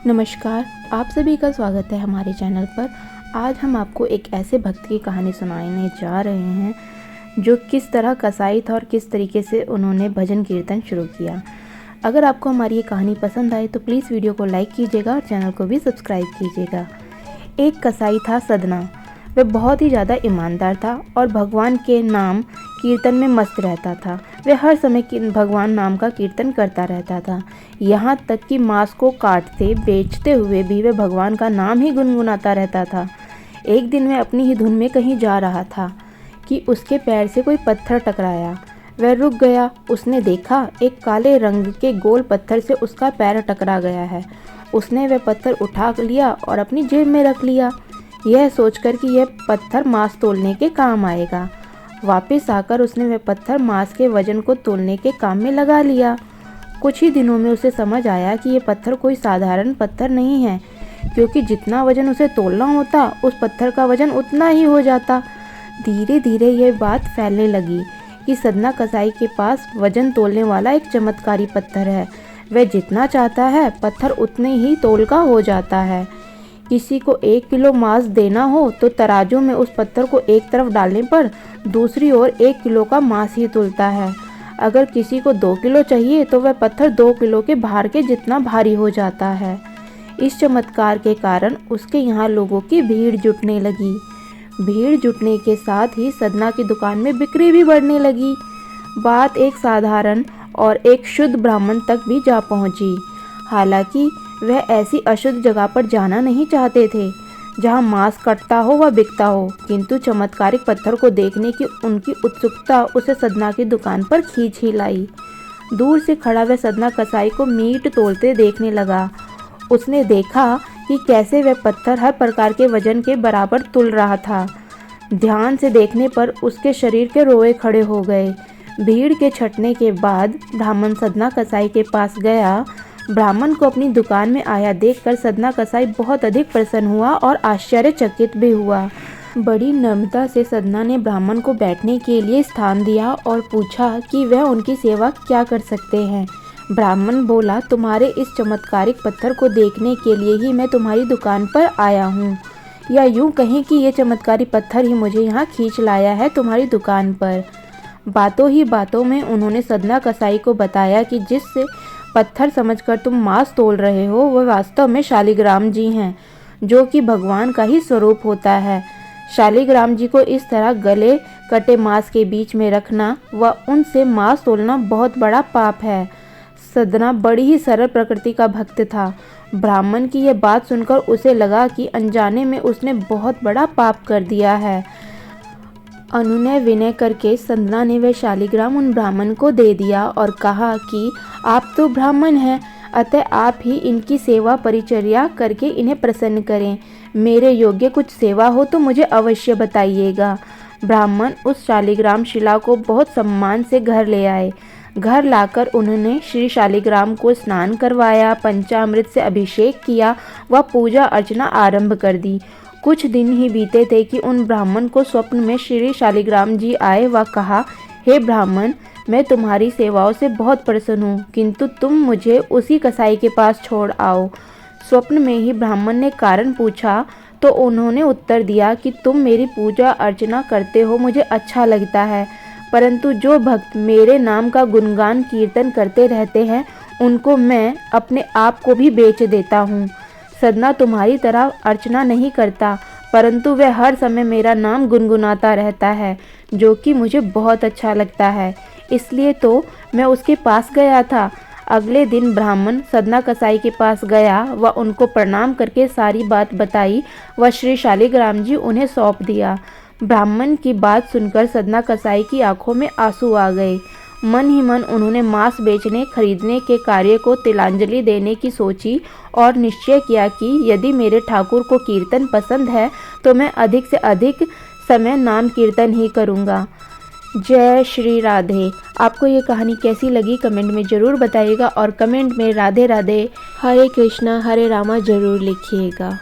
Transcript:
नमस्कार, आप सभी का स्वागत है हमारे चैनल पर। आज हम आपको एक ऐसे भक्त की कहानी सुनाने जा रहे हैं जो किस तरह कसाई था और किस तरीके से उन्होंने भजन कीर्तन शुरू किया। अगर आपको हमारी ये कहानी पसंद आए तो प्लीज़ वीडियो को लाइक कीजिएगा और चैनल को भी सब्सक्राइब कीजिएगा। एक कसाई था सदना। वह बहुत ही ज़्यादा ईमानदार था और भगवान के नाम कीर्तन में मस्त रहता था। वह हर समय भगवान नाम का कीर्तन करता रहता था, यहाँ तक कि मांस को काटते बेचते हुए भी वह भगवान का नाम ही गुनगुनाता रहता था। एक दिन वह अपनी ही धुन में कहीं जा रहा था कि उसके पैर से कोई पत्थर टकराया। वह रुक गया। उसने देखा एक काले रंग के गोल पत्थर से उसका पैर टकरा गया है। उसने वह पत्थर उठा लिया और अपनी जेब में रख लिया, यह सोचकर कि यह पत्थर मांस तोलने के काम आएगा। वापस आकर उसने वह पत्थर मांस के वजन को तोलने के काम में लगा लिया। कुछ ही दिनों में उसे समझ आया कि यह पत्थर कोई साधारण पत्थर नहीं है, क्योंकि जितना वजन उसे तोलना होता उस पत्थर का वजन उतना ही हो जाता। धीरे धीरे यह बात फैलने लगी कि सदना कसाई के पास वजन तोलने वाला एक चमत्कारी पत्थर है। वह जितना चाहता है पत्थर उतने ही तोल का हो जाता है। किसी को 1 किलो मांस देना हो तो तराजू में उस पत्थर को एक तरफ डालने पर दूसरी ओर 1 किलो का मांस ही तुलता है। अगर किसी को 2 किलो चाहिए तो वह पत्थर 2 किलो के भार के जितना भारी हो जाता है। इस चमत्कार के कारण उसके यहाँ लोगों की भीड़ जुटने लगी। भीड़ जुटने के साथ ही सदना की दुकान में बिक्री भी बढ़ने लगी। बात एक साधारण और एक शुद्ध ब्राह्मण तक भी जा पहुंची। हालांकि वह ऐसी अशुद्ध जगह पर जाना नहीं चाहते थे जहां मांस कटता हो व बिकता हो, किंतु चमत्कारिक पत्थर को देखने की उनकी उत्सुकता उसे सदना की दुकान पर खींच ही लाई। दूर से खड़ा वह सदना कसाई को मीट तोलते देखने लगा। उसने देखा कि कैसे वह पत्थर हर प्रकार के वजन के बराबर तुल रहा था। ध्यान से देखने पर उसके शरीर के रोए खड़े हो गए। भीड़ के छटने के बाद ब्राह्मण सदना कसाई के पास गया। ब्राह्मण को अपनी दुकान में आया देखकर सदना कसाई बहुत अधिक प्रसन्न हुआ और आश्चर्यचकित भी हुआ। बड़ी नम्रता से सदना ने ब्राह्मण को बैठने के लिए स्थान दिया और पूछा कि वह उनकी सेवा क्या कर सकते हैं। ब्राह्मण बोला, तुम्हारे इस चमत्कारिक पत्थर को देखने के लिए ही मैं तुम्हारी दुकान पर आया हूँ, या यूँ कहें कि ये चमत्कारी पत्थर ही मुझे यहाँ खींच लाया है तुम्हारी दुकान पर। बातों ही बातों में उन्होंने सदना कसाई को बताया कि जिससे पत्थर समझकर तुम मांस तोल रहे हो वह वास्तव में शालिग्राम जी हैं, जो कि भगवान का ही स्वरूप होता है। शालिग्राम जी को इस तरह गले कटे मांस के बीच में रखना व उनसे मांस तोलना बहुत बड़ा पाप है। सदना बड़ी ही सरल प्रकृति का भक्त था। ब्राह्मण की यह बात सुनकर उसे लगा कि अनजाने में उसने बहुत बड़ा पाप कर दिया है। अनुनय विनय करके सदना ने वह शालिग्राम उन ब्राह्मण को दे दिया और कहा कि आप तो ब्राह्मण हैं, अतः आप ही इनकी सेवा परिचर्या करके इन्हें प्रसन्न करें। मेरे योग्य कुछ सेवा हो तो मुझे अवश्य बताइएगा। ब्राह्मण उस शालिग्राम शिला को बहुत सम्मान से घर ले आए। घर लाकर उन्होंने श्री शालिग्राम को स्नान करवाया, पंचामृत से अभिषेक किया व पूजा अर्चना आरंभ कर दी। कुछ दिन ही बीते थे कि उन ब्राह्मण को स्वप्न में श्री शालिग्राम जी आए व कहा, हे ब्राह्मण, मैं तुम्हारी सेवाओं से बहुत प्रसन्न हूँ, किंतु तुम मुझे उसी कसाई के पास छोड़ आओ। स्वप्न में ही ब्राह्मण ने कारण पूछा तो उन्होंने उत्तर दिया कि तुम मेरी पूजा अर्चना करते हो, मुझे अच्छा लगता है, परंतु जो भक्त मेरे नाम का गुणगान कीर्तन करते रहते हैं उनको मैं अपने आप को भी बेच देता हूँ। सदना तुम्हारी तरह अर्चना नहीं करता, परंतु वह हर समय मेरा नाम गुनगुनाता रहता है, जो कि मुझे बहुत अच्छा लगता है, इसलिए तो मैं उसके पास गया था। अगले दिन ब्राह्मण सदना कसाई के पास गया व उनको प्रणाम करके सारी बात बताई व श्री शालिग्राम जी उन्हें सौंप दिया। ब्राह्मण की बात सुनकर सदना कसाई की आंखों में आंसू आ गए। मन ही मन उन्होंने मांस बेचने खरीदने के कार्य को तिलांजलि देने की सोची और निश्चय किया कि यदि मेरे ठाकुर को कीर्तन पसंद है तो मैं अधिक से अधिक समय नाम कीर्तन ही करूँगा। जय श्री राधे। आपको ये कहानी कैसी लगी कमेंट में ज़रूर बताइएगा और कमेंट में राधे राधे, हरे कृष्णा हरे रामा ज़रूर लिखिएगा।